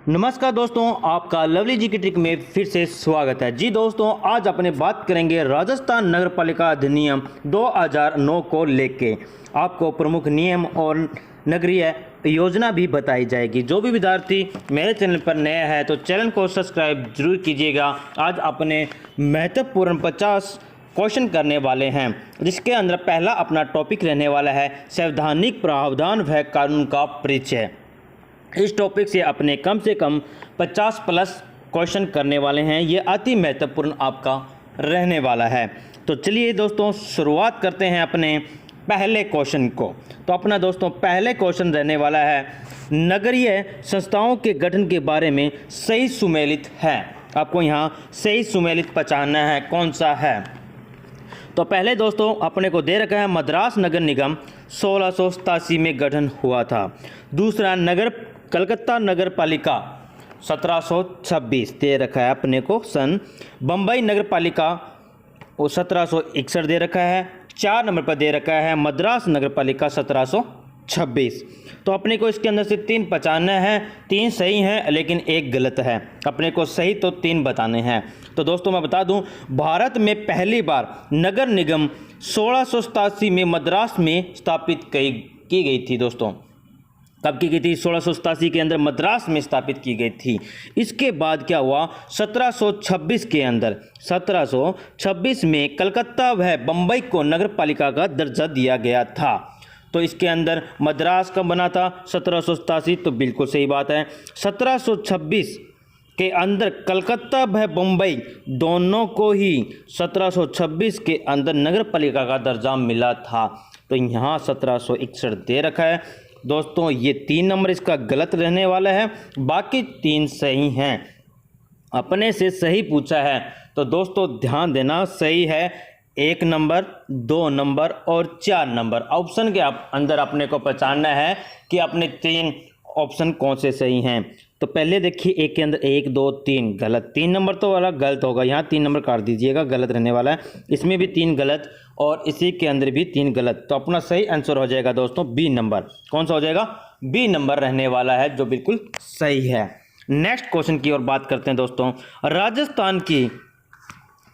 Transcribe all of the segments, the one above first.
नमस्कार दोस्तों, आपका लवली जी की ट्रिक में फिर से स्वागत है। जी दोस्तों, आज अपने बात करेंगे राजस्थान नगर पालिका अधिनियम 2009 को लेके। आपको प्रमुख नियम और नगरीय योजना भी बताई जाएगी। जो भी विद्यार्थी मेरे चैनल पर नया है तो चैनल को सब्सक्राइब जरूर कीजिएगा। आज अपने महत्वपूर्ण 50 क्वेश्चन करने वाले हैं, जिसके अंदर पहला अपना टॉपिक रहने वाला है संवैधानिक प्रावधान व कानून का परिचय। इस टॉपिक से अपने कम से कम 50 प्लस क्वेश्चन करने वाले हैं। ये अति महत्वपूर्ण आपका रहने वाला है। तो चलिए दोस्तों, शुरुआत करते हैं अपने पहले क्वेश्चन को। तो अपना दोस्तों पहले क्वेश्चन रहने वाला है नगरीय संस्थाओं के गठन के बारे में सही सुमेलित है। आपको यहाँ सही सुमेलित पहचानना है कौन सा है। तो पहले दोस्तों अपने को दे रखा है मद्रास नगर निगम 1687 में गठन हुआ था। दूसरा कलकत्ता नगर पालिका 1726 दे रखा है अपने को सन। बम्बई नगर पालिका वो 1761 दे रखा है। 4 नंबर पर दे रखा है मद्रास नगर पालिका 1726। तो अपने को इसके अंदर से 3 पहचानना है। 3 सही हैं लेकिन 1 गलत है। अपने को सही तो 3 बताने हैं। तो दोस्तों मैं बता दूं, भारत में पहली बार नगर निगम 1687 में मद्रास में स्थापित की गई थी। दोस्तों कब की गई थी? 1687 के अंदर मद्रास में स्थापित की गई थी। इसके बाद क्या हुआ? 1726 के अंदर 1726 में कलकत्ता व बम्बई को नगर पालिका का दर्जा दिया गया था। तो इसके अंदर मद्रास कब बना था? 1787। तो बिल्कुल सही बात है। 1726 के अंदर कलकत्ता व बम्बई दोनों को ही 1726 के अंदर नगर पालिका का दर्जा मिला था। तो यहाँ 1761 दे रखा है। दोस्तों ये 3 नंबर इसका गलत रहने वाला है, बाकी 3 सही हैं। अपने से सही पूछा है तो दोस्तों ध्यान देना, सही है 1 नंबर, 2 नंबर और 4 नंबर। ऑप्शन के अंदर अपने को पहचानना है कि अपने 3 ऑप्शन कौन से सही हैं। तो पहले देखिए, एक के अंदर 1 2 3 गलत। 3 नंबर तो वाला गलत होगा, यहाँ 3 नंबर काट दीजिएगा, गलत रहने वाला है। इसमें भी 3 गलत और इसी के अंदर भी 3 गलत। तो अपना सही आंसर हो जाएगा दोस्तों बी नंबर। कौन सा हो जाएगा? बी नंबर रहने वाला है, जो बिल्कुल सही है। नेक्स्ट क्वेश्चन की ओर बात करते हैं दोस्तों। राजस्थान की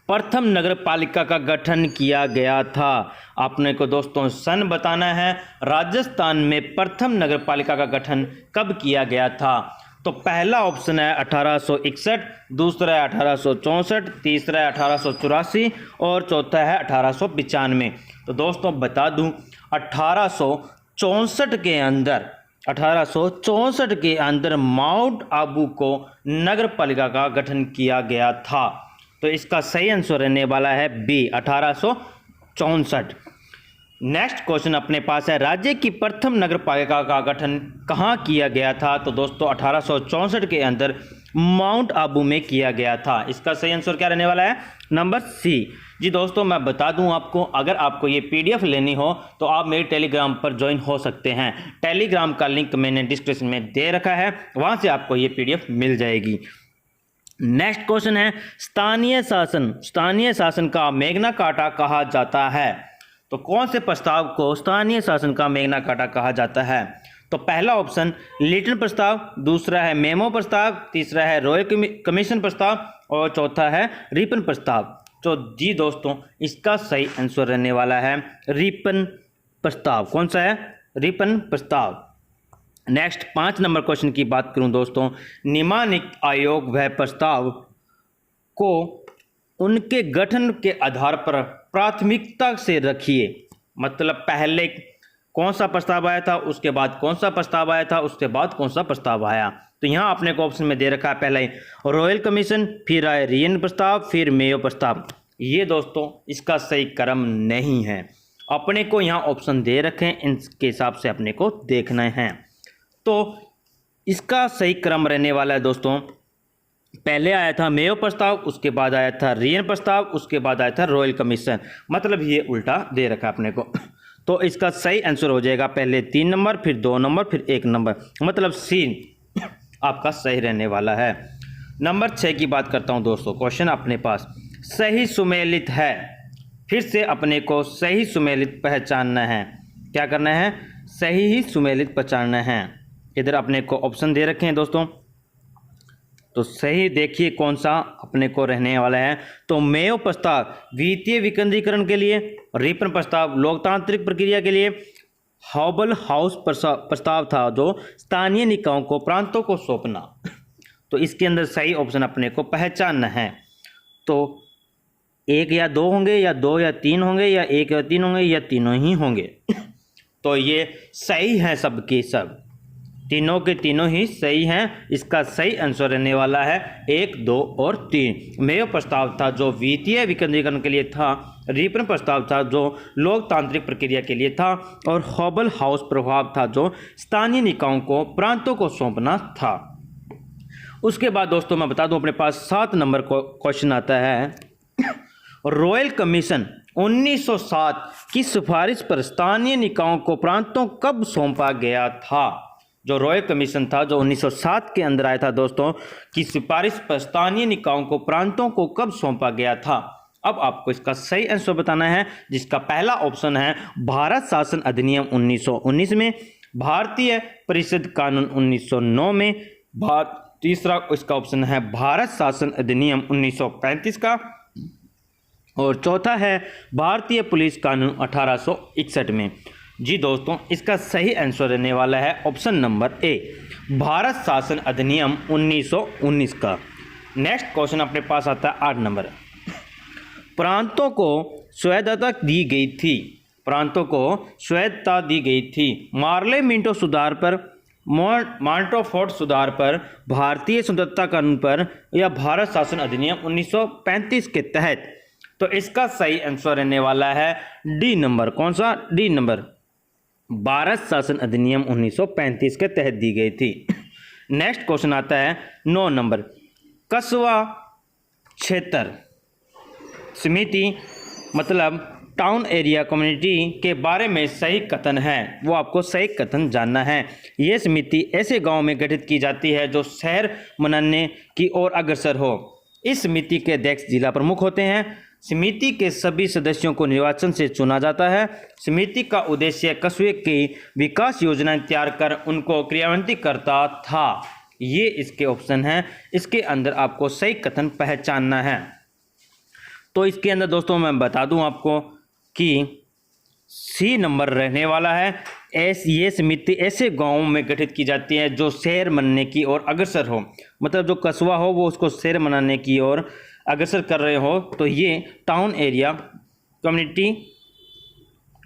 प्रथम नगर पालिका का गठन किया गया था। आपने को दोस्तों सन बताना है। राजस्थान में प्रथम नगर पालिका का गठन कब किया गया था? तो पहला ऑप्शन है 1861, दूसरा है 1864, तीसरा है 1884 और चौथा है 1895। तो दोस्तों बता दूं, 1864 के अंदर माउंट आबू को नगर पालिका का गठन किया गया था। तो इसका सही आंसर रहने वाला है बी, 1864। नेक्स्ट क्वेश्चन अपने पास है, राज्य की प्रथम नगर पालिका का गठन कहाँ किया गया था? तो दोस्तों 1864 के अंदर माउंट आबू में किया गया था। इसका सही आंसर क्या रहने वाला है? Number C. जी दोस्तों मैं बता दूं आपको, अगर आपको ये पीडीएफ लेनी हो तो आप मेरे टेलीग्राम पर ज्वाइन हो सकते हैं। टेलीग्राम का लिंक मैंने डिस्क्रिप्शन में दे रखा है, वहाँ से आपको ये पीडीएफ मिल जाएगी। नेक्स्ट क्वेश्चन है, स्थानीय शासन का मेग्ना कार्टा कहा जाता है। तो कौन से प्रस्ताव को स्थानीय शासन का मेग्ना कार्टा कहा जाता है? तो पहला ऑप्शन लिटन प्रस्ताव, दूसरा है मेमो प्रस्ताव, तीसरा है रॉयल कमीशन प्रस्ताव और चौथा है रिपन प्रस्ताव। तो जी दोस्तों इसका सही आंसर रहने वाला है रिपन प्रस्ताव। कौन सा है? रिपन प्रस्ताव। नेक्स्ट 5 नंबर क्वेश्चन की बात करूं दोस्तों, निम्नलिखित आयोग व प्रस्ताव को उनके गठन के आधार पर प्राथमिकता से रखिए। मतलब पहले कौन सा प्रस्ताव आया था, उसके बाद कौन सा प्रस्ताव आया था, उसके बाद कौन सा प्रस्ताव आया। तो यहाँ आपने को ऑप्शन में दे रखा है, पहले रॉयल कमीशन, फिर आए रियन प्रस्ताव, फिर मेयो प्रस्ताव। ये दोस्तों इसका सही क्रम नहीं है। अपने को यहाँ ऑप्शन दे रखे हैं, इनके हिसाब से अपने को देखना है। तो इसका सही क्रम रहने वाला है दोस्तों, पहले आया था मेयो प्रस्ताव, उसके बाद आया था रियन प्रस्ताव, उसके बाद आया था रॉयल कमीशन। मतलब ये उल्टा दे रखा है अपने को। तो इसका सही आंसर हो जाएगा पहले 3 नंबर, फिर 2 नंबर, फिर 1 नंबर। मतलब सी आपका सही रहने वाला है। नंबर 6 की बात करता हूं दोस्तों। क्वेश्चन अपने पास सही सुमेलित है। फिर से अपने को सही सुमेलित पहचानना है। क्या करना है? सही ही सुमेलित पहचानना है। इधर अपने को ऑप्शन दे रखे हैं दोस्तों, तो सही देखिए कौन सा अपने को रहने वाला है। तो मेयो प्रस्ताव वित्तीय विकेंद्रीकरण के लिए, रिपन प्रस्ताव लोकतांत्रिक प्रक्रिया के लिए, हॉबल हाउस प्रस्ताव था जो स्थानीय निकायों को प्रांतों को सौंपना। तो इसके अंदर सही ऑप्शन अपने को पहचानना है। तो एक या दो होंगे, या दो या तीन होंगे, या एक या तीन होंगे, या तीनों ही होंगे। तो ये सही है, सबके सब तीनों के तीनों ही सही हैं। इसका सही आंसर रहने वाला है 1, 2 और 3। मेयो प्रस्ताव था जो वित्तीय विकेंद्रीकरण के लिए था, रिपन प्रस्ताव था जो लोकतांत्रिक प्रक्रिया के लिए था, और हॉबल हाउस प्रभाव था जो स्थानीय निकायों को प्रांतों को सौंपना था। उसके बाद दोस्तों मैं बता दूं, अपने पास 7 नंबर को क्वेश्चन आता है। रॉयल कमीशन 1907 की सिफारिश पर स्थानीय निकायों को प्रांतों कब सौंपा गया था? जो रॉयल कमीशन था जो 1907 के अंदर आया था दोस्तों, की सिफारिश पर स्थानीय निकायों को प्रांतों को कब सौंपा गया था? अब आपको इसका सही आंसर बताना है, जिसका पहला ऑप्शन है भारत शासन अधिनियम 1919 में, भारतीय परिषद कानून 1909 में, तीसरा इसका ऑप्शन है भारत शासन अधिनियम 1935 का, और चौथा है भारतीय पुलिस कानून 1861 में। जी दोस्तों, इसका सही आंसर रहने वाला है ऑप्शन नंबर ए, भारत शासन अधिनियम 1919 का। नेक्स्ट क्वेश्चन अपने पास आता है 8 नंबर। प्रांतों को स्वायत्तता दी गई थी, प्रांतों को स्वायत्तता दी गई थी मार्ले मिंटो सुधार पर, मॉन्टोफोर्ट सुधार पर, भारतीय स्वतंत्रता कानून पर, या भारत शासन अधिनियम 1935 के तहत? तो इसका सही आंसर रहने वाला है डी नंबर। कौन सा? डी नंबर, भारत शासन अधिनियम 1935 के तहत दी गई थी। नेक्स्ट क्वेश्चन आता है 9 नंबर। कस्बा क्षेत्र समिति मतलब टाउन एरिया कम्युनिटी के बारे में सही कथन है, वो आपको सही कथन जानना है। ये समिति ऐसे गांव में गठित की जाती है जो शहर बनाने की ओर अग्रसर हो। इस समिति के अध्यक्ष जिला प्रमुख होते हैं। समिति के सभी सदस्यों को निर्वाचन से चुना जाता है। समिति का उद्देश्य कस्बे की विकास योजनाएं तैयार कर उनको क्रियान्वित करता था। ये इसके ऑप्शन हैं। इसके अंदर आपको सही कथन पहचानना है। तो इसके अंदर दोस्तों मैं बता दूं आपको कि सी नंबर रहने वाला है। ये समिति ऐसे गांवों में गठित की जाती है जो शहर बनने की ओर अग्रसर हो, मतलब जो कस्बा हो वो उसको शहर बनाने की ओर अग्रसर कर रहे हो। तो ये टाउन एरिया कम्युनिटी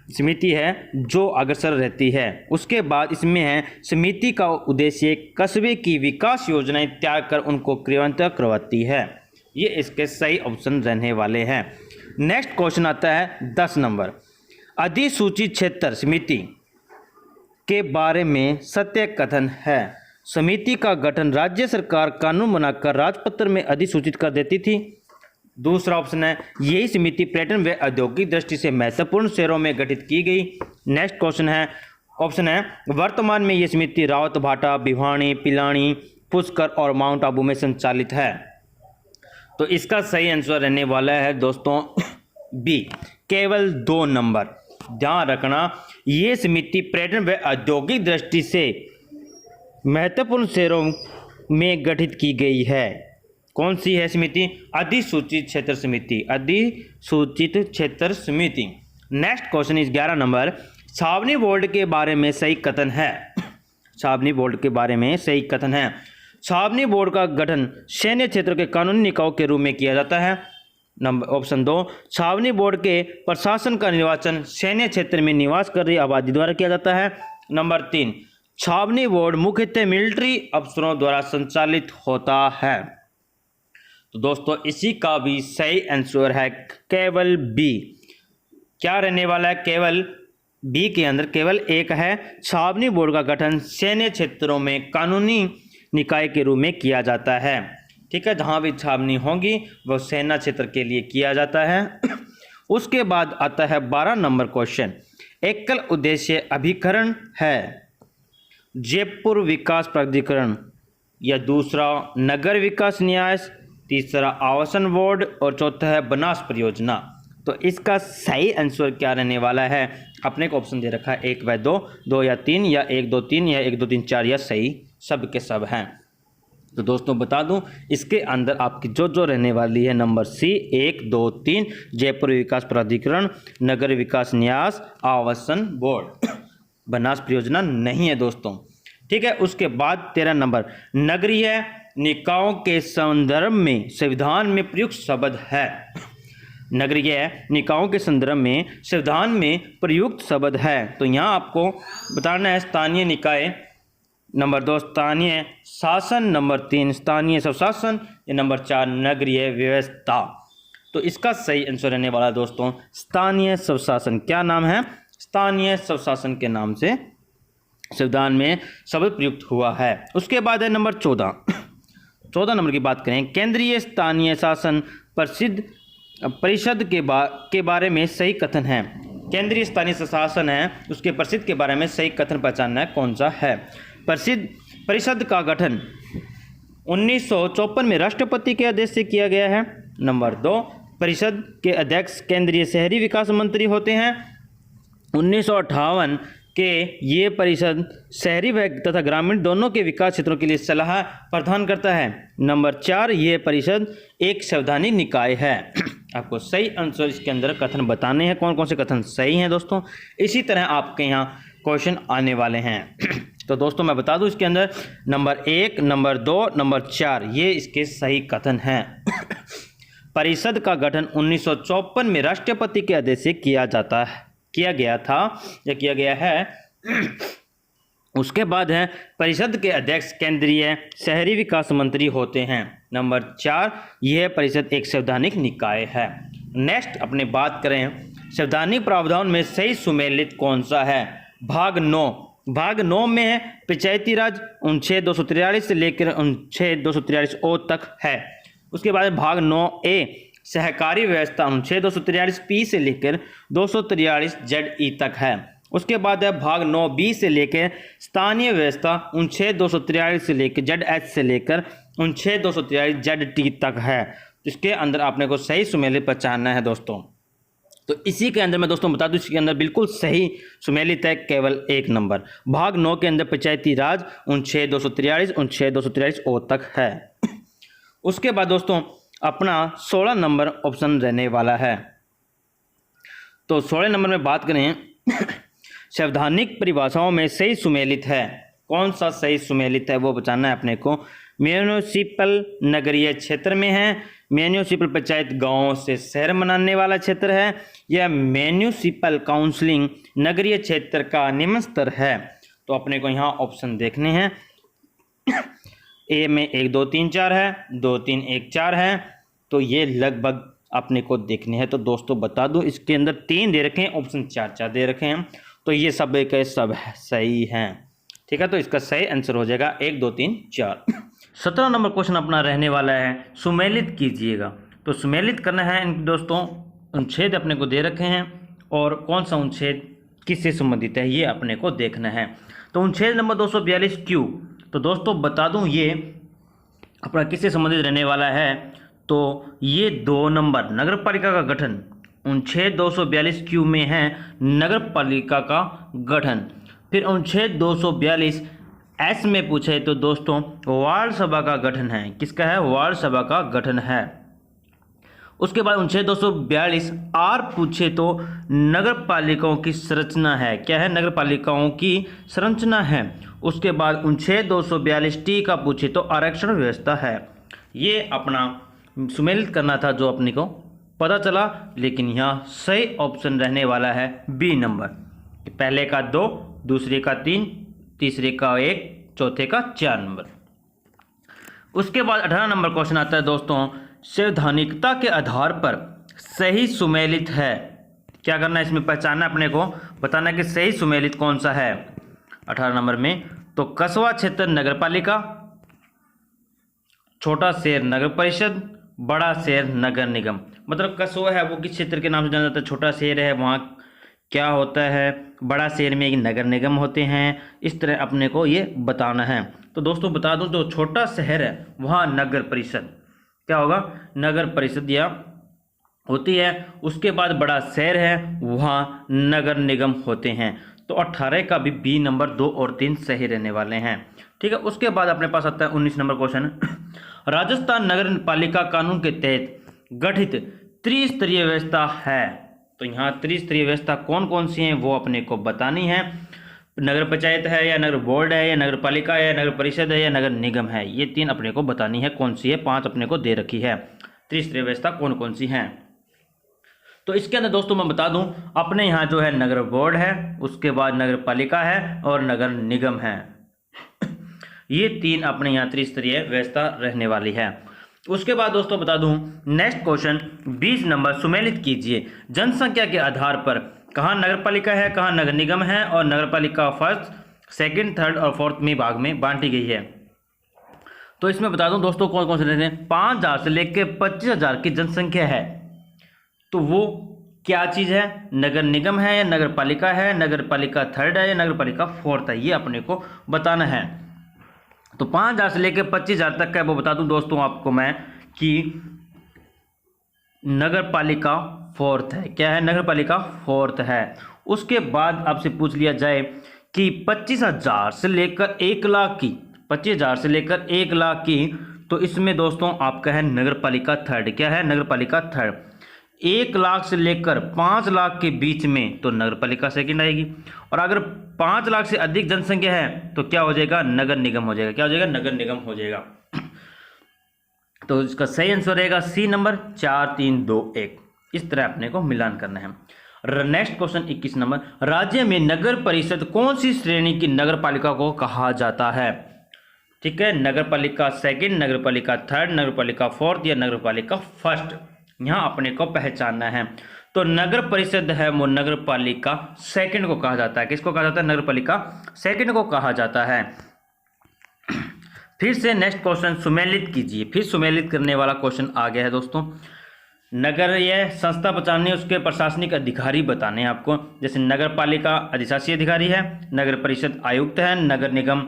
समिति है जो अग्रसर रहती है। उसके बाद इसमें है समिति का उद्देश्य कस्बे की विकास योजनाएं तैयार कर उनको क्रियान्वित करवाती है। ये इसके सही ऑप्शन रहने वाले हैं। नेक्स्ट क्वेश्चन आता है 10 नंबर। अधिसूचित क्षेत्र समिति के बारे में सत्य कथन है। समिति का गठन राज्य सरकार कानून बनाकर राजपत्र में अधिसूचित कर देती थी। दूसरा ऑप्शन है यही समिति पर्यटन व औद्योगिक दृष्टि से महत्वपूर्ण शहरों में गठित की गई। नेक्स्ट क्वेश्चन है ऑप्शन है वर्तमान में ये समिति रावत भाटा, भिवानी, पिलानी, पुष्कर और माउंट आबू में संचालित है। तो इसका सही आंसर रहने वाला है दोस्तों बी, केवल 2 नंबर। ध्यान रखना, ये समिति पर्यटन व औद्योगिक दृष्टि से महत्वपूर्ण शहरों में गठित की गई है। कौन सी है समिति? अधिसूचित क्षेत्र समिति, अधिसूचित क्षेत्र समिति। नेक्स्ट क्वेश्चन इस 11 नंबर। छावनी बोर्ड के बारे में सही कथन है। छावनी बोर्ड के बारे में सही कथन है। छावनी बोर्ड का गठन सैन्य क्षेत्र के कानूनी निकायों के रूप में किया जाता है। नंबर ऑप्शन 2, छावनी बोर्ड के प्रशासन का निर्वाचन सैन्य क्षेत्र में निवास कर रही आबादी द्वारा किया जाता है। नंबर 3, छावनी बोर्ड मुख्यतः मिलिट्री अफसरों द्वारा संचालित होता है। तो दोस्तों इसी का भी सही आंसर है केवल बी। क्या रहने वाला है? केवल बी के अंदर केवल एक है। छावनी बोर्ड का गठन सैन्य क्षेत्रों में कानूनी निकाय के रूप में किया जाता है। ठीक है, जहां भी छावनी होगी वह सेना क्षेत्र के लिए किया जाता है। उसके बाद आता है 12 नंबर क्वेश्चन। एकल उद्देश्य अभिकरण है जयपुर विकास प्राधिकरण, या दूसरा नगर विकास न्यास, तीसरा आवासन बोर्ड, और चौथा है बनास परियोजना। तो इसका सही आंसर क्या रहने वाला है? अपने को ऑप्शन दे रखा है 1 व 2, 2 या 3, या 1 2 3, या 1 2 3 4, या सही सब के सब हैं। तो दोस्तों बता दूं, इसके अंदर आपकी जो रहने वाली है नंबर सी 1, 2, 3 जयपुर विकास प्राधिकरण, नगर विकास न्यास, आवासन बोर्ड। बनास परियोजना नहीं है दोस्तों। ठीक है, उसके बाद 13 नंबर, नगरीय निकायों के संदर्भ में संविधान में प्रयुक्त शब्द है। नगरीय निकायों के संदर्भ में संविधान में प्रयुक्त शब्द है, तो यहाँ आपको बताना है स्थानीय निकाय, नंबर 2 स्थानीय शासन, नंबर 3 स्थानीय स्वशासन, या नंबर 4 नगरीय व्यवस्था। तो इसका सही आंसर रहने वाला दोस्तों स्थानीय स्वशासन। क्या नाम है? स्थानीय स्वशासन के नाम से संविधान में शब्द प्रयुक्त हुआ है। उसके बाद है नंबर 14 नंबर की बात करें, केंद्रीय स्थानीय शासन परिषद के बारे में सही कथन है। केंद्रीय स्थानीय शासन है, उसके परिषद के बारे में सही कथन पहचानना है, कौन सा है? परिषद का गठन 1954 में राष्ट्रपति के आदेश से किया गया है। नंबर 2, परिषद के अध्यक्ष केंद्रीय शहरी विकास मंत्री होते हैं। 1958 के ये परिषद शहरी तथा ग्रामीण दोनों के विकास क्षेत्रों के लिए सलाह प्रदान करता है। नंबर 4, ये परिषद एक संवैधानिक निकाय है। आपको सही आंसर इसके अंदर कथन बताने हैं, कौन कौन से कथन सही हैं दोस्तों। इसी तरह आपके यहाँ क्वेश्चन आने वाले हैं। तो दोस्तों मैं बता दूं, इसके अंदर नंबर 1, नंबर 2, नंबर 4 ये इसके सही कथन हैं। परिषद का गठन 1954 में राष्ट्रपति के आदेश से किया गया है। उसके बाद है परिषद के अध्यक्ष केंद्रीय शहरी विकास मंत्री होते हैं। नंबर 4, यह परिषद एक संवैधानिक निकाय है। नेक्स्ट अपने बात करें, संवैधानिक प्रावधान में सही सुमेलित कौन सा है? भाग 9 में है पंचायती राज, अनुच्छेद 243 से लेकर अनुच्छेद 243 ओ तक है। उसके बाद भाग 9A सहकारी व्यवस्था, अनुच्छेद 243 पी से लेकर 243 जेड ई तक है। उसके बाद है भाग 9B से लेकर स्थानीय व्यवस्था, अनुच्छेद 243 से लेकर जेड एच से लेकर अनुच्छेद 243 जेड टी तक है। तो इसके अंदर आपने को सही सुमेलित पहचानना है दोस्तों। तो इसी के अंदर मैं दोस्तों बता दूं, इसके अंदर बिल्कुल सही सुमेलित है केवल 1 नंबर। भाग 9 के अंदर पंचायती राज, अनुच्छेद 243 अनुच्छेद 243 ओ तक है। उसके बाद दोस्तों अपना 16 नंबर ऑप्शन रहने वाला है। तो 16 नंबर में बात करें संवैधानिक परिभाषाओं में सही सुमेलित है, कौन सा सही सुमेलित है वो बताना है अपने को। म्यूनिसिपल नगरीय क्षेत्र में है, म्यूनिसिपल पंचायत गांव से शहर बनाने वाला क्षेत्र है, या म्यूनिसिपल काउंसलिंग नगरीय क्षेत्र का निम्न स्तर है। तो अपने को यहाँ ऑप्शन देखने हैं। ए में 1 2 3 4 है, 2 3 1 4 है, तो ये लगभग अपने को देखने हैं। तो दोस्तों बता दूं, इसके अंदर 3 दे रखे हैं, ऑप्शन 4 4 दे रखे हैं, तो ये सब एक सब सही हैं। ठीक है, तो इसका सही आंसर हो जाएगा 1 2 3 4। 17 नंबर क्वेश्चन अपना रहने वाला है, सुमेलित कीजिएगा। तो सुमेलित करना है दोस्तों, अनुच्छेद अपने को दे रखे हैं और कौन सा अनुच्छेद किससे संबंधित है ये अपने को देखना है। तो अनुच्छेद नंबर 242 क्यू, तो दोस्तों बता दूं ये अपना किससे संबंधित रहने वाला है। तो ये 2 नंबर नगर पालिका का गठन, अनुच्छेद 242 क्यू में है नगर पालिका का गठन। फिर अनुच्छेद 242 एस में पूछे तो दोस्तों वार्ड सभा का गठन है। किसका है? वार्ड सभा का गठन है। उसके बाद अनुच्छेद 242 आर पूछे तो नगर पालिकाओं की संरचना है। क्या है? नगर पालिकाओं की संरचना है। उसके बाद अनुच्छेद 242 टी का पूछे तो आरक्षण व्यवस्था है। ये अपना सुमेलित करना था जो अपने को पता चला, लेकिन यहाँ सही ऑप्शन रहने वाला है बी नंबर। पहले का 2, दूसरे का 3, तीसरे का 1, चौथे का 4 नंबर। उसके बाद 18 नंबर क्वेश्चन आता है दोस्तों, संवैधानिकता के आधार पर सही सुमेलित है। क्या करना है इसमें? पहचानना अपने को, बताना कि सही सुमेलित कौन सा है 18 नंबर में। तो कस्बा क्षेत्र नगर पालिका, छोटा शहर नगर परिषद, बड़ा शहर नगर निगम। मतलब कस्बा है वो किस क्षेत्र के नाम से जाना जाता है, छोटा शहर है वहाँ क्या होता है, बड़ा शहर में एक नगर निगम होते हैं। इस तरह अपने को ये बताना है। तो दोस्तों बता दूं, जो छोटा शहर है वहाँ नगर परिषद क्या होगा? नगर परिषद या होती है। उसके बाद बड़ा शहर है वहाँ नगर निगम होते हैं। तो 18 का भी बी नंबर 2 और 3 सही रहने वाले हैं। ठीक है। उसके बाद अपने पास आता है 19 नंबर क्वेश्चन, राजस्थान नगर पालिका कानून के तहत गठित त्रिस्तरीय व्यवस्था है। तो यहाँ त्रिस्तरीय व्यवस्था कौन कौन सी है वो अपने को बतानी है। नगर पंचायत है या नगर बोर्ड है या नगर पालिका है या नगर परिषद है या नगर निगम है, ये 3 अपने को बतानी है कौन सी है। 5 अपने को दे रखी है। त्रिस्तरीय व्यवस्था कौन कौन सी है। तो इसके अंदर दोस्तों मैं बता दूं, अपने यहाँ जो है नगर बोर्ड है, उसके बाद नगर पालिका है और नगर निगम है। ये 3 अपने यहाँ त्रिस्तरीय व्यवस्था रहने वाली है। उसके बाद दोस्तों बता दूं, नेक्स्ट क्वेश्चन 20 नंबर, सुमेलित कीजिए जनसंख्या के आधार पर कहाँ नगर पालिका है, कहाँ नगर निगम है और नगर पालिका फर्स्ट, सेकंड, थर्ड और फोर्थ में भाग में बांटी गई है। तो इसमें बता दूं दोस्तों कौन कौन से रहते हैं। 5000 से लेकर 25,000 की जनसंख्या है, तो वो क्या चीज़ है, नगर निगम है या नगर पालिका है, नगर पालिका थर्ड है या नगर पालिका फोर्थ है, ये अपने को बताना है। तो 5000 से लेकर 25,000 तक का वो बता दूं दोस्तों आपको मैं कि नगर पालिका फोर्थ है। क्या है, नगर पालिका फोर्थ है। उसके बाद आपसे पूछ लिया जाए कि 25,000 से लेकर 1 लाख की, 25,000 से लेकर 1 लाख की, तो इसमें दोस्तों आपका है नगर पालिका थर्ड। क्या है, नगर पालिका थर्ड। 1 लाख से लेकर 5 लाख के बीच में तो नगर पालिका सेकंड आएगी। और अगर 5 लाख से अधिक जनसंख्या है तो क्या हो जाएगा, नगर निगम हो जाएगा। क्या हो जाएगा, नगर निगम हो जाएगा। तो इसका सही आंसर रहेगा सी नंबर, 4 3 2 1। इस तरह अपने को मिलान करना है। नेक्स्ट क्वेश्चन 21 नंबर, राज्य में नगर परिषद कौन सी श्रेणी की नगर पालिका को कहा जाता है। ठीक है, नगर पालिका सेकंड, नगर पालिका थर्ड, नगर पालिका फोर्थ या नगर पालिका फर्स्ट, यहाँ अपने को पहचानना है। तो नगर परिषद है वो नगर पालिका सेकंड को कहा जाता है। किसको कहा जाता है, नगर पालिका सेकंड को कहा जाता है। फिर से नेक्स्ट क्वेश्चन सुमेलित कीजिए। फिर सुमेलित करने वाला क्वेश्चन आ गया है दोस्तों। नगर यह संस्था बताने, उसके प्रशासनिक अधिकारी बताने हैं आपको। जैसे नगर पालिका अधिशासी अधिकारी है, नगर परिषद आयुक्त है, नगर निगम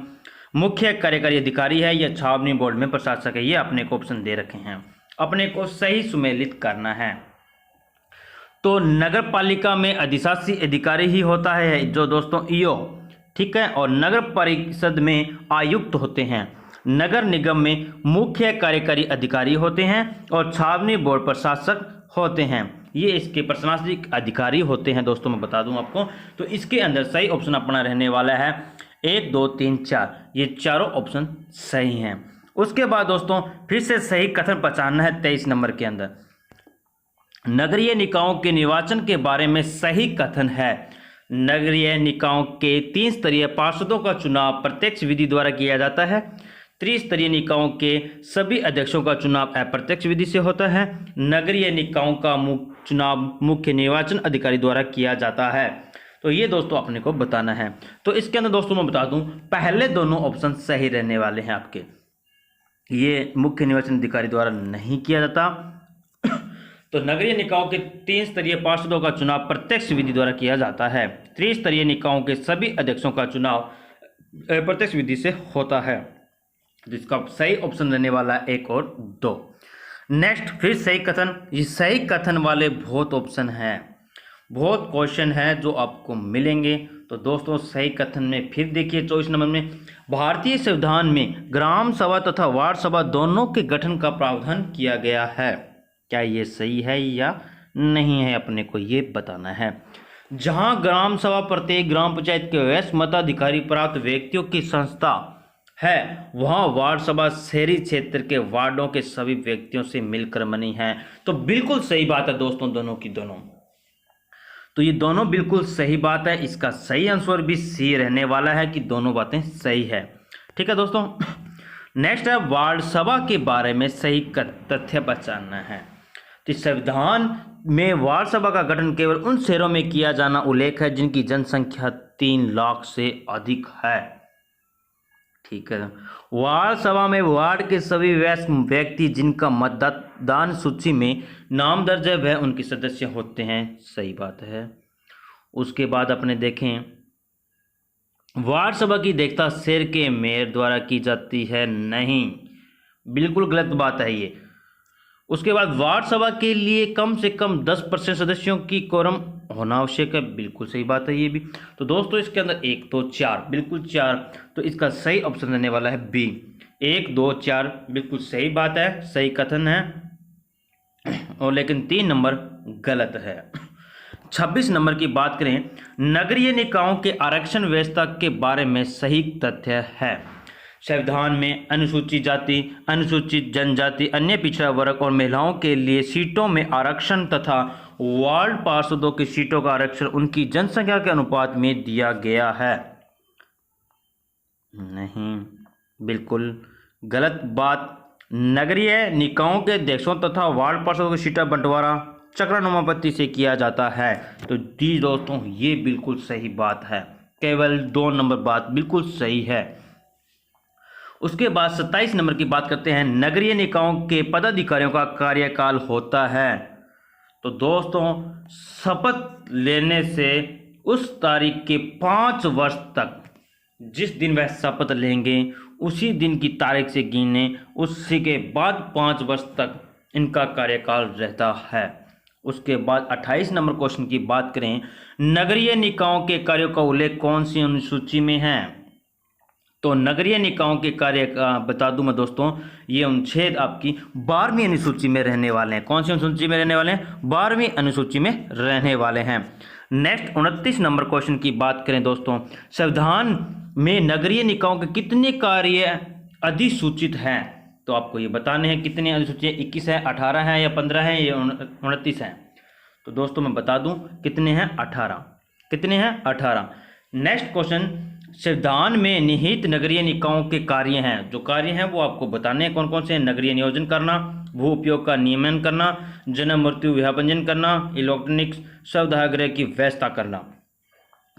मुख्य कार्यकारी अधिकारी है या छावनी बोर्ड में प्रशासक है। ये अपने को ऑप्शन दे रखे हैं, अपने को सही सुमेलित करना है। तो नगर पालिका में अधिशासी अधिकारी ही होता है जो दोस्तों ईओ, ठीक है, और नगर परिषद में आयुक्त होते हैं। नगर निगम में मुख्य कार्यकारी अधिकारी होते हैं और छावनी बोर्ड प्रशासक होते हैं। ये इसके प्रशासनिक अधिकारी होते हैं दोस्तों, मैं बता दूं आपको। तो इसके अंदर सही ऑप्शन अपना रहने वाला है 1 2 3 4, ये चारों ऑप्शन सही हैं। उसके बाद दोस्तों फिर से सही कथन पहचानना है 23 नंबर के अंदर। नगरीय निकायों के निर्वाचन के बारे में सही कथन है। नगरीय निकायों के 3 स्तरीय पार्षदों का चुनाव प्रत्यक्ष विधि द्वारा किया जाता है। त्रिस्तरीय निकायों के सभी अध्यक्षों का चुनाव अप्रत्यक्ष विधि से होता है। नगरीय निकायों का चुनाव मुख्य निर्वाचन अधिकारी द्वारा किया जाता है। तो ये दोस्तों अपने को बताना है। तो इसके अंदर दोस्तों मैं बता दूं, पहले दोनों ऑप्शन सही रहने वाले हैं आपके। ये मुख्य निर्वाचन अधिकारी द्वारा नहीं किया जाता। तो नगरीय निकायों के 3 स्तरीय पार्षदों का चुनाव प्रत्यक्ष विधि द्वारा किया जाता है। त्रिस्तरीय निकायों के सभी अध्यक्षों का चुनाव प्रत्यक्ष विधि से होता है। जिसका सही ऑप्शन रहने वाला है 1 और 2। नेक्स्ट फिर सही कथन, ये सही कथन वाले बहुत ऑप्शन हैं, बहुत क्वेश्चन है जो आपको मिलेंगे। तो दोस्तों सही कथन में फिर देखिए 24 नंबर में, भारतीय संविधान में ग्राम सभा तथा वार्ड सभा दोनों के गठन का प्रावधान किया गया है। क्या ये सही है या नहीं है, अपने को ये बताना है। जहां ग्राम सभा प्रत्येक ग्राम पंचायत के वयस्क मताधिकारी प्राप्त व्यक्तियों की संस्था है, वहां वार्ड सभा शहरी क्षेत्र के वार्डों के सभी व्यक्तियों से मिलकर बनी है। तो बिल्कुल सही बात है दोस्तों, दोनों की दोनों। तो ये दोनों बिल्कुल सही बात है। इसका सही आंसर भी सी रहने वाला है कि दोनों बातें सही है। ठीक है दोस्तों। नेक्स्ट है वार्ड सभा के बारे में सही तथ्य पहचानना है। तो संविधान में वार्ड सभा का गठन केवल उन शहरों में किया जाना उल्लेख है जिनकी जनसंख्या 3 लाख से अधिक है। ठीक है, वार्ड सभा में वार्ड के सभी वयस्क व्यक्ति जिनका मतदान सूची में नाम दर्ज है वह उनके सदस्य होते हैं। सही बात है। उसके बाद अपने देखें, वार्ड सभा की देखता शहर के मेयर द्वारा की जाती है। नहीं, बिल्कुल गलत बात है ये। उसके बाद वार्ड सभा के लिए कम से कम 10% सदस्यों की कोरम होना आवश्यक है, बिल्कुल सही बात है ये भी। तो दोस्तों इसके अंदर 1 2 4 बिल्कुल 4, तो इसका सही ऑप्शन रहने वाला है बी, 1 2 4 बिल्कुल सही बात है, सही कथन है, और लेकिन 3 नंबर गलत है। 26 नंबर की बात करें, नगरीय निकायों के आरक्षण व्यवस्था के बारे में सही तथ्य है। संविधान में अनुसूचित जाति, अनुसूचित जनजाति, अन्य पिछड़ा वर्ग और महिलाओं के लिए सीटों में आरक्षण तथा वार्ड पार्षदों की सीटों का आरक्षण उनकी जनसंख्या के अनुपात में दिया गया है। नहीं, बिल्कुल गलत बात। नगरीय निकायों के अध्यक्षों तथा वार्ड पार्षदों की सीटों का बंटवारा चक्रानुमा पद्धति से किया जाता है। तो जी दोस्तों ये बिल्कुल सही बात है, केवल 2 नंबर बात बिल्कुल सही है। उसके बाद 27 नंबर की बात करते हैं, नगरीय निकायों के पदाधिकारियों का कार्यकाल होता है। तो दोस्तों शपथ लेने से उस तारीख के 5 वर्ष तक, जिस दिन वह शपथ लेंगे उसी दिन की तारीख से गिने, उसी के बाद 5 वर्ष तक इनका कार्यकाल रहता है। उसके बाद 28 नंबर क्वेश्चन की बात करें, नगरीय निकायों के कार्यों का उल्लेख कौन सी अनुसूची में है। तो नगरीय निकायों के कार्य का बता दूं मैं दोस्तों, ये अनुच्छेद आपकी 12वीं अनुसूची में रहने वाले हैं। कौन सी अनुसूची में रहने वाले हैं? 12वीं अनुसूची में रहने वाले हैं। नेक्स्ट 29 नंबर क्वेश्चन की बात करें दोस्तों, संविधान में नगरीय निकायों के कितने कार्य अधिसूचित हैं। तो आपको ये बताने हैं कितने अनुसूची, 21 है, 18 है या 15 है या 29 है। तो दोस्तों मैं बता दूं कितने हैं, 18। कितने हैं? 18। नेक्स्ट क्वेश्चन, संविधान में निहित नगरीय निकायों के कार्य हैं। जो कार्य हैं वो आपको बताने हैं कौन कौन से हैं। नगरीय नियोजन करना, भू उपयोग का नियमन करना, जन्म मृत्यु विवाह पंजीयन करना, इलेक्ट्रॉनिक शवदाह की व्यवस्था करना।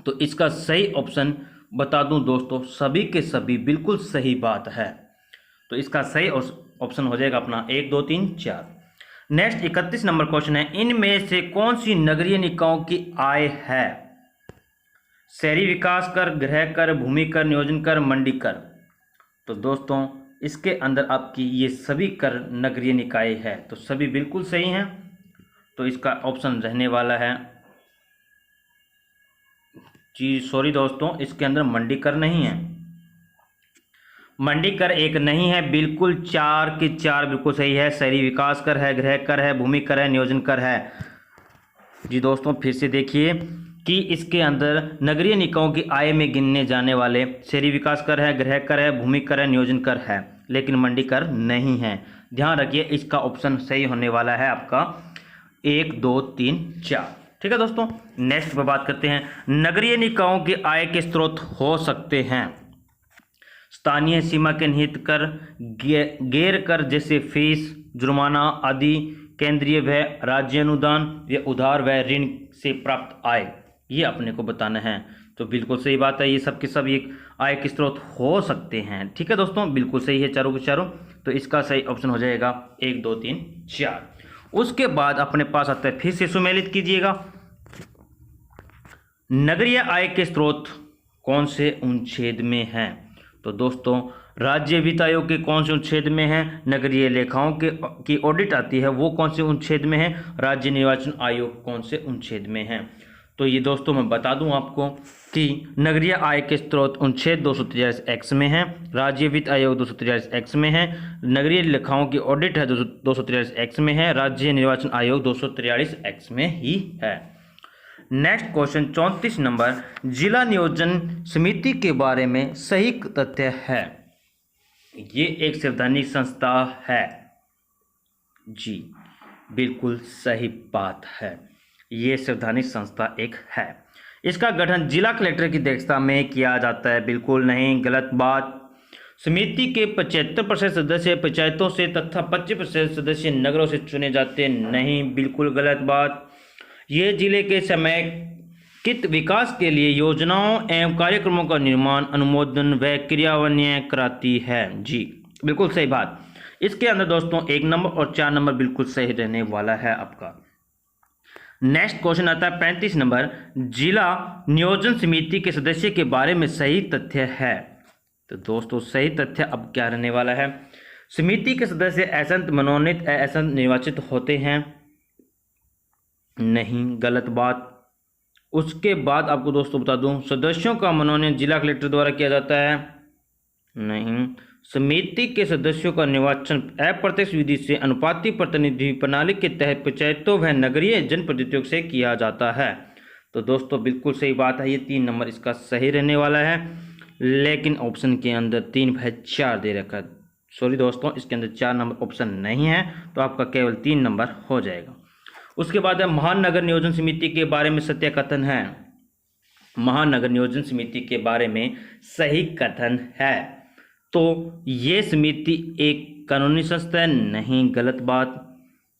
तो इसका सही ऑप्शन बता दूं दोस्तों, सभी के सभी बिल्कुल सही बात है। तो इसका सही ऑप्शन हो जाएगा अपना 1 2 3 4। नेक्स्ट 31 नंबर क्वेश्चन है, इनमें से कौन सी नगरीय निकायों की आय है। शहरी विकास कर, गृह कर, भूमि कर, नियोजन कर, मंडी कर। तो दोस्तों इसके अंदर आपकी ये सभी कर नगरीय निकाय है, तो सभी बिल्कुल सही हैं। तो इसका ऑप्शन रहने वाला है जी, सॉरी दोस्तों, इसके अंदर मंडी कर नहीं है। मंडी कर एक नहीं है, बिल्कुल 4 के 4 बिल्कुल सही है। शहरी विकास कर है, गृह कर है, भूमि कर है, नियोजन कर है। जी दोस्तों फिर से देखिए कि इसके अंदर नगरीय निकायों की आय में गिनने जाने वाले शहरी विकास कर है, गृह कर है, भूमि कर है, नियोजन कर है, लेकिन मंडी कर नहीं है। ध्यान रखिए इसका ऑप्शन सही होने वाला है आपका 1 2 3 4। ठीक है दोस्तों, नेक्स्ट पर बात करते हैं, नगरीय निकायों की आय के स्रोत हो सकते हैं स्थानीय सीमा के निहित कर, गैर कर जैसे फीस, जुर्माना आदि, केंद्रीय व्यय, राज्य अनुदान या उधार व्यय, ऋण से प्राप्त आय। ये अपने को बताना है। तो बिल्कुल सही बात है, ये सब के सब एक आय के स्रोत हो सकते हैं। ठीक है दोस्तों, बिल्कुल सही है चारों के चारों। तो इसका सही ऑप्शन हो जाएगा 1 2 3 4। उसके बाद अपने पास आता है, फिर से सुमेलित कीजिएगा, नगरीय आय के स्रोत कौन से अनुच्छेद में हैं। तो दोस्तों राज्य वित्त आयोग के कौन से अनुच्छेद में है, नगरीय लेखाओं की ऑडिट आती है वो कौन से अनुच्छेद में है, राज्य निर्वाचन आयोग कौन से अनुच्छेद में है। तो ये दोस्तों मैं बता दूं आपको कि नगरीय आय के स्रोत अनुच्छेद 243 एक्स में है, राज्य वित्त आयोग 243 एक्स में है, नगरीय लेखाओं की ऑडिट है 243 एक्स में है, राज्य निर्वाचन आयोग 243 एक्स में ही है। नेक्स्ट क्वेश्चन 34 नंबर, जिला नियोजन समिति के बारे में सही तथ्य है। ये एक संवैधानिक संस्था है। जी बिल्कुल सही बात है, ये संवैधानिक संस्था एक है। इसका गठन जिला कलेक्टर की अध्यक्षता में किया जाता है। बिल्कुल नहीं, गलत बात। समिति के 75% सदस्य पंचायतों से तथा 25% सदस्य नगरों से चुने जाते नहीं, बिल्कुल गलत बात। ये जिले के समेकित विकास के लिए योजनाओं एवं कार्यक्रमों का निर्माण, अनुमोदन व क्रियान्वयन कराती है। जी बिल्कुल सही बात। इसके अंदर दोस्तों 1 नंबर और 4 नंबर बिल्कुल सही रहने वाला है आपका। नेक्स्ट क्वेश्चन आता है 35 नंबर, जिला नियोजन समिति के सदस्य के बारे में सही तथ्य है। तो दोस्तों सही तथ्य अब क्या रहने वाला है, समिति के सदस्य असंत मनोनीत असंत निर्वाचित होते हैं? नहीं, गलत बात। उसके बाद आपको दोस्तों बता दूं, सदस्यों का मनोनयन जिला कलेक्टर द्वारा किया जाता है? नहीं। समिति के सदस्यों का निर्वाचन अप्रत्यक्ष विधि से अनुपाती प्रतिनिधि प्रणाली के तहत पंचायतों व नगरीय जनप्रतिनिधियों से किया जाता है। तो दोस्तों बिल्कुल सही बात है, ये 3 नंबर इसका सही रहने वाला है। लेकिन ऑप्शन के अंदर 3 व 4 दे रखा है। सॉरी दोस्तों, इसके अंदर 4 नंबर ऑप्शन नहीं है, तो आपका केवल 3 नंबर हो जाएगा। उसके बाद है महानगर नियोजन समिति के बारे में सत्य कथन है। महानगर नियोजन समिति के बारे में सही कथन है। तो ये समिति एक कानूनी संस्था है? नहीं, गलत बात।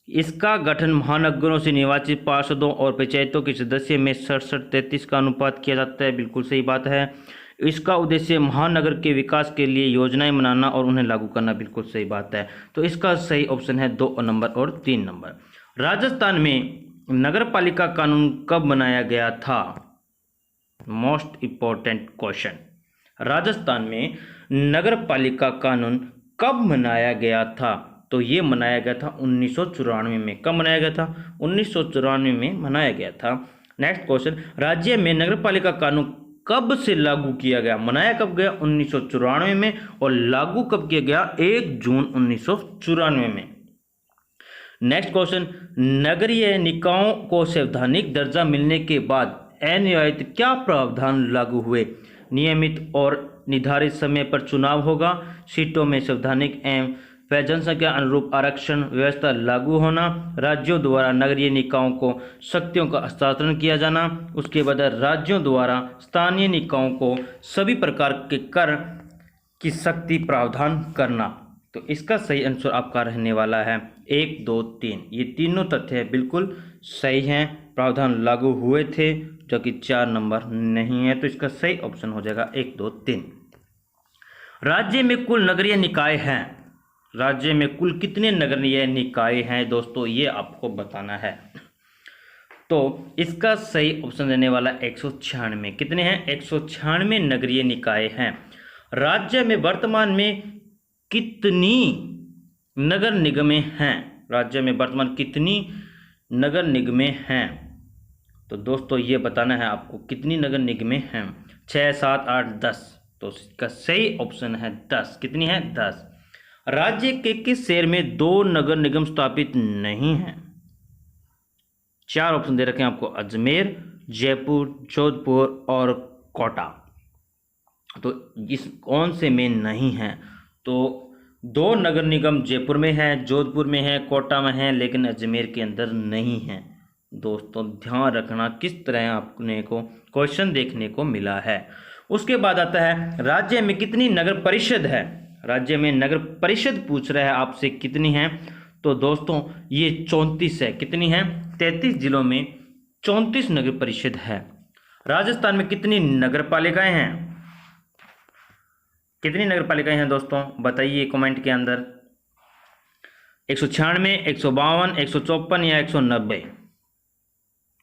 इसका गठन महानगरों से निर्वाचित पार्षदों और पंचायतों के सदस्य में 67-33 का अनुपात किया जाता है। बिल्कुल सही बात है। इसका उद्देश्य महानगर के विकास के लिए योजनाएं बनाना और उन्हें लागू करना। बिल्कुल सही बात है। तो इसका सही ऑप्शन है 2 नंबर और 3 नंबर। राजस्थान में नगरपालिका कानून कब बनाया गया था? Most important question. राजस्थान में नगरपालिका कानून कब बनाया गया था? तो ये मनाया गया था 1994 में। कब मनाया गया था? 1994 में मनाया गया था। नेक्स्ट क्वेश्चन, राज्य में नगरपालिका कानून कब से लागू किया गया? मनाया कब गया? 1994 में। और लागू कब किया गया? 1 जून 1994 में। नेक्स्ट क्वेश्चन, नगरीय निकायों को संवैधानिक दर्जा मिलने के बाद अनिवार्य क्या प्रावधान लागू हुए? नियमित और निर्धारित समय पर चुनाव होगा, सीटों में संवैधानिक एवं व जनसंख्या अनुरूप आरक्षण व्यवस्था लागू होना, राज्यों द्वारा नगरीय निकायों को शक्तियों का हस्तांतरण किया जाना, उसके बाद राज्यों द्वारा स्थानीय निकायों को सभी प्रकार के कर की शक्ति प्रावधान करना। तो इसका सही आंसर आपका रहने वाला है 1, 2, 3। ये तीनों तथ्य बिल्कुल सही हैं। प्रावधान लागू हुए थे, जो कि 4 नंबर नहीं है। तो इसका सही ऑप्शन हो जाएगा 1, 2, 3। राज्य में कुल नगरीय निकाय हैं। राज्य में कुल कितने नगरीय निकाय हैं दोस्तों, ये आपको बताना है। तो इसका सही ऑप्शन रहने वाला 196। कितने हैं? 196 नगरीय निकाय हैं। राज्य में वर्तमान में कितनी नगर निगमें हैं? राज्य में वर्तमान कितनी नगर निगमें हैं? तो दोस्तों ये बताना है आपको, कितनी नगर निगमें हैं? 6, 7, 8, 10। तो इसका सही ऑप्शन है 10। कितनी है? 10। राज्य के किस शहर में 2 नगर निगम स्थापित नहीं हैं? 4 ऑप्शन दे रखे हैं आपको, अजमेर, जयपुर, जोधपुर और कोटा। तो इस कौन से में नहीं है? तो 2 नगर निगम जयपुर में है, जोधपुर में है, कोटा में है, लेकिन अजमेर के अंदर नहीं है। दोस्तों ध्यान रखना किस तरह आपने को क्वेश्चन देखने को मिला है। उसके बाद आता है राज्य में कितनी नगर परिषद है? राज्य में नगर परिषद पूछ रहा है आपसे, कितनी है? तो दोस्तों ये 34 है। कितनी है? 33 जिलों में 34 नगर परिषद है। राजस्थान में कितनी नगर पालिकाएं हैं? कितनी नगर पालिकाएं हैं दोस्तों, बताइए कमेंट के अंदर। 196, 152, 154 या 190?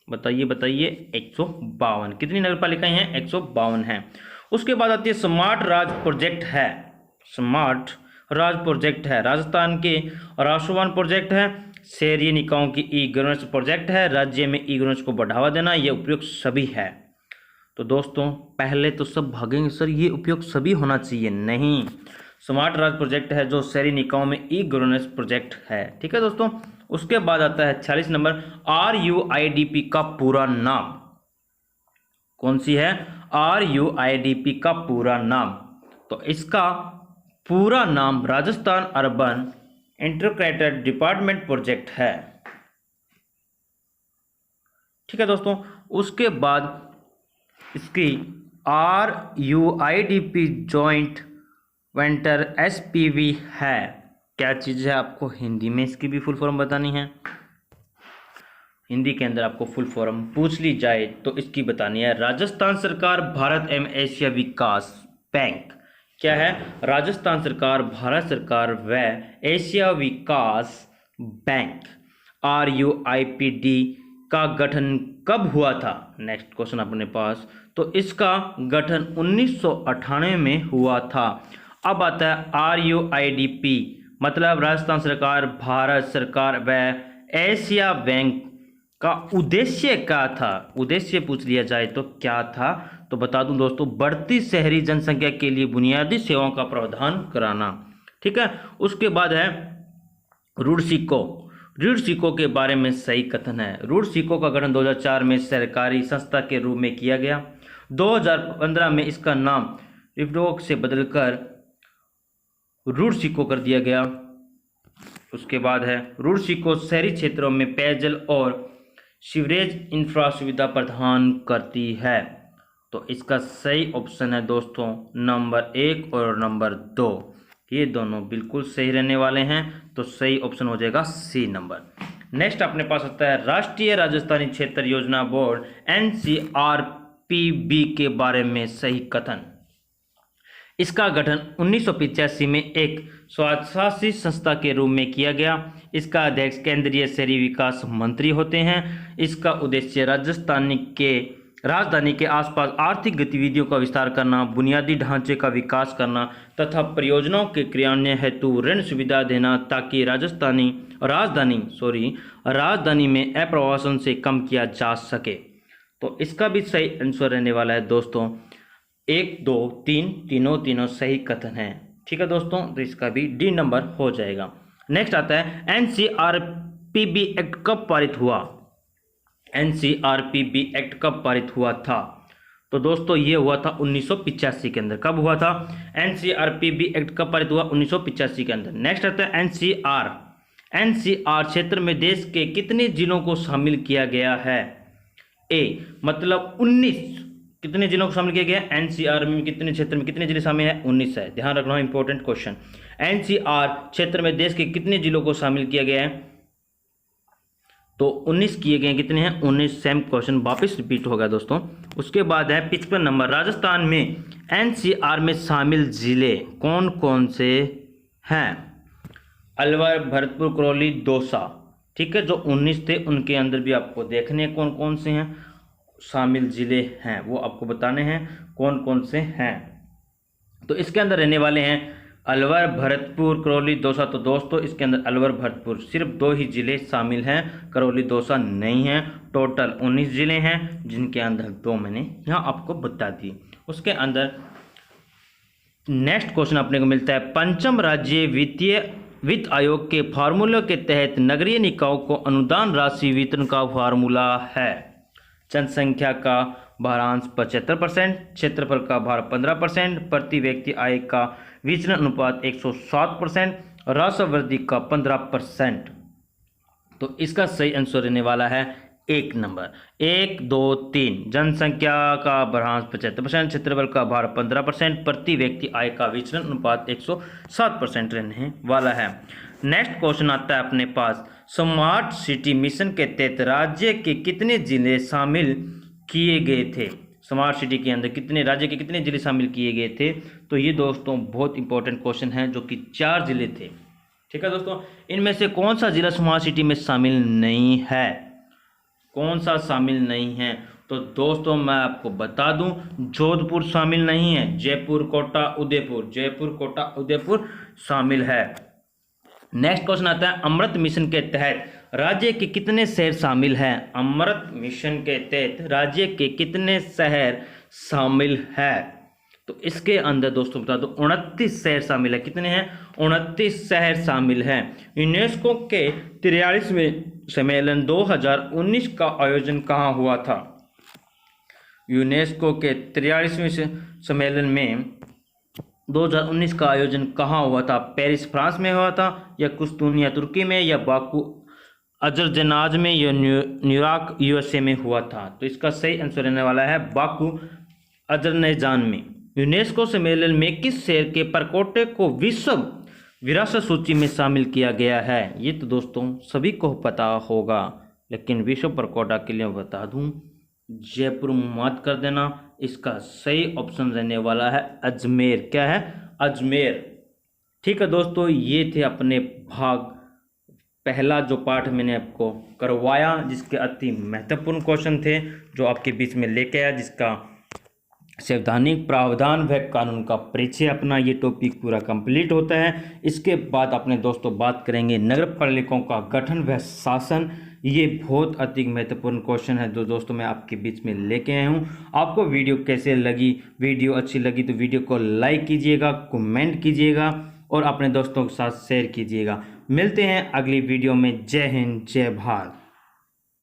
बताइए बताइए। 152। कितनी नगर पालिकाएं हैं? 152 हैं। उसके बाद आती है स्मार्ट राज प्रोजेक्ट है। स्मार्ट राज प्रोजेक्ट है, राजस्थान के राष्ट्रवान प्रोजेक्ट है, शहरी निकायों की ई गवर्नेंस प्रोजेक्ट है, राज्य में ई गवर्नेंस को बढ़ावा देना, ये उपयुक्त सभी है। तो दोस्तों पहले तो सब भागेंगे सर ये उपयुक्त सभी होना चाहिए, नहीं। स्मार्ट राज प्रोजेक्ट है जो शहरी निकायों में ई गवर्नेंस प्रोजेक्ट है। ठीक है दोस्तों। उसके बाद आता है 46 नंबर, RUIDP का पूरा नाम कौन सी है? RUIDP का पूरा नाम, तो इसका पूरा नाम Rajasthan urban integrated development project है। ठीक है दोस्तों। उसके बाद इसकी RUIDP जॉइंट वेंचर SPV है। क्या चीज़ है? आपको हिंदी में इसकी भी फुल फॉर्म बतानी है। हिंदी के अंदर आपको फुल फॉर्म पूछ ली जाए तो इसकी बतानी है, राजस्थान सरकार भारत एवं एशिया विकास बैंक। क्या है? राजस्थान सरकार भारत सरकार व एशिया विकास बैंक RUIPD का गठन कब हुआ था? नेक्स्ट क्वेश्चन अपने पास। तो इसका गठन 1998 में हुआ था। अब आता है RUIDP मतलब राजस्थान सरकार, भारत सरकार व एशिया बैंक का उद्देश्य क्या था? उद्देश्य पूछ लिया जाए तो क्या था? तो बता दूं दोस्तों, बढ़ती शहरी जनसंख्या के लिए बुनियादी सेवाओं का प्रावधान कराना। ठीक है। उसके बाद है ऋण सिक्कों। ऋण सिक्कों के बारे में सही कथन है। ऋण सिक्कों का गठन 2004 में सरकारी संस्था के रूप में किया गया। 2015 में इसका नाम रिपडोक से बदलकर ऋण सिक्कों कर दिया गया। उसके बाद है ऋण सिक्कों शहरी क्षेत्रों में पेयजल और सीवरेज इंफ्रा सुविधा प्रदान करती है। तो इसका सही ऑप्शन है दोस्तों नंबर 1 और नंबर 2, ये दोनों बिल्कुल सही रहने वाले हैं। तो सही ऑप्शन हो जाएगा सी नंबर। नेक्स्ट अपने पास आता है राष्ट्रीय राजस्थानी क्षेत्र योजना बोर्ड NCRPB के बारे में सही कथन। इसका गठन 1985 में एक स्वशासी संस्था के रूप में किया गया। इसका अध्यक्ष केंद्रीय शहरी विकास मंत्री होते हैं। इसका उद्देश्य राजधानी के आसपास आर्थिक गतिविधियों का विस्तार करना, बुनियादी ढांचे का विकास करना तथा परियोजनाओं के क्रियान्वयन हेतु ऋण सुविधा देना, ताकि राजधानी में अप्रवासन से कम किया जा सके। तो इसका भी सही आंसर रहने वाला है दोस्तों 1, 2, 3, तीनों सही कथन है। ठीक है दोस्तों, तो इसका भी डी नंबर हो जाएगा। नेक्स्ट आता है NCRPB एक्ट कब पारित हुआ? NCRPB एक्ट कब पारित हुआ था? तो दोस्तों ये हुआ था 1985 के अंदर। कब हुआ था? NCRPB एक्ट कब पारित हुआ? 1985 के अंदर। नेक्स्ट आता है NCR क्षेत्र में देश के कितने जिलों को शामिल किया गया है? ए मतलब 19 कितने जिलों को शामिल किया गया? NCR में कितने क्षेत्र में कितने जिले शामिल है? 19 है। ध्यान रखना इंपॉर्टेंट क्वेश्चन। NCR क्षेत्र में देश के कितने जिलों को शामिल किया गया है? तो 19 किए गए। कितने हैं? 19। सेम क्वेश्चन वापस रिपीट होगा दोस्तों। उसके बाद है 55 नंबर, राजस्थान में NCR में शामिल जिले कौन कौन से हैं? अलवर, भरतपुर, करौली, दौसा। ठीक है, जो 19 थे उनके अंदर भी आपको देखने कौन कौन से हैं शामिल जिले हैं, वो आपको बताने हैं कौन कौन से हैं। तो इसके अंदर रहने वाले हैं अलवर, भरतपुर, करौली, दौसा। तो दोस्तों इसके अंदर अलवर, भरतपुर सिर्फ 2 ही जिले शामिल हैं, करौली, दौसा नहीं है। टोटल 19 जिले हैं जिनके अंदर 2 मैंने यहाँ आपको बता दी। उसके अंदर नेक्स्ट क्वेश्चन अपने को मिलता है पंचम राज्य वित्त आयोग के फार्मूले के तहत नगरीय निकायों को अनुदान राशि वितरण का फार्मूला है। जनसंख्या का भारांश 75%, क्षेत्रफल का भार 15%, प्रति व्यक्ति आय का विचरण अनुपात 107%, राजस्व वृद्धि का 15%। तो इसका सही आंसर रहने वाला है 1 नंबर। 1, 2, 3 जनसंख्या का भारांश 75%, क्षेत्रफल का भार 15%, प्रति व्यक्ति आय का विचरण अनुपात 107% रहने वाला है। नेक्स्ट क्वेश्चन आता है अपने पास स्मार्ट सिटी मिशन के तहत राज्य के कितने जिले शामिल किए गए थे? स्मार्ट सिटी के अंदर राज्य के कितने जिले शामिल किए गए थे? तो ये दोस्तों बहुत इंपॉर्टेंट क्वेश्चन है, जो कि 4 जिले थे। ठीक है दोस्तों, इनमें से कौन सा जिला स्मार्ट सिटी में शामिल नहीं है? कौन सा शामिल नहीं है? तो दोस्तों मैं आपको बता दूं, जोधपुर शामिल नहीं है, जयपुर, कोटा, उदयपुर शामिल है। नेक्स्ट क्वेश्चन आता है अमृत मिशन के तहत राज्य के कितने शहर शामिल हैं? अमृत मिशन के तहत राज्य के कितने शहर शामिल है? तो इसके अंदर दोस्तों बता दो 29 शहर शामिल है। कितने हैं? 29 शहर शामिल हैं। यूनेस्को के 43वें सम्मेलन 2019 का आयोजन कहाँ हुआ था? यूनेस्को के 43वें सम्मेलन में 2019 का आयोजन कहाँ हुआ था? पेरिस फ्रांस में हुआ था, या कुस्तूनिया तुर्की में, या बाकू अजरबैजान में, या न्यूयॉर्क USA में हुआ था? तो इसका सही आंसर रहने वाला है बाकू अजरबैजान में। यूनेस्को सम्मेलन में किस शहर के परकोटे को विश्व विरासत सूची में शामिल किया गया है? ये तो दोस्तों सभी को पता होगा, लेकिन विश्व परकोटा के लिए बता दूं, जयपुर मत कर देना। इसका सही ऑप्शन रहने वाला है अजमेर। क्या है? अजमेर। ठीक है दोस्तों, ये थे अपने भाग पहला जो पाठ मैंने आपको करवाया, जिसके अति महत्वपूर्ण क्वेश्चन थे जो आपके बीच में लेके आया, जिसका संवैधानिक प्रावधान व कानून का परिचय, अपना ये टॉपिक पूरा कंप्लीट होता है। इसके बाद अपने दोस्तों बात करेंगे नगर पालिकाओं का गठन व शासन। ये बहुत अधिक महत्वपूर्ण क्वेश्चन है जो दोस्तों मैं आपके बीच में लेके आया हूँ। आपको वीडियो कैसे लगी? वीडियो अच्छी लगी तो वीडियो को लाइक कीजिएगा, कमेंट कीजिएगा और अपने दोस्तों के साथ शेयर कीजिएगा। मिलते हैं अगली वीडियो में। जय हिंद, जय भारत।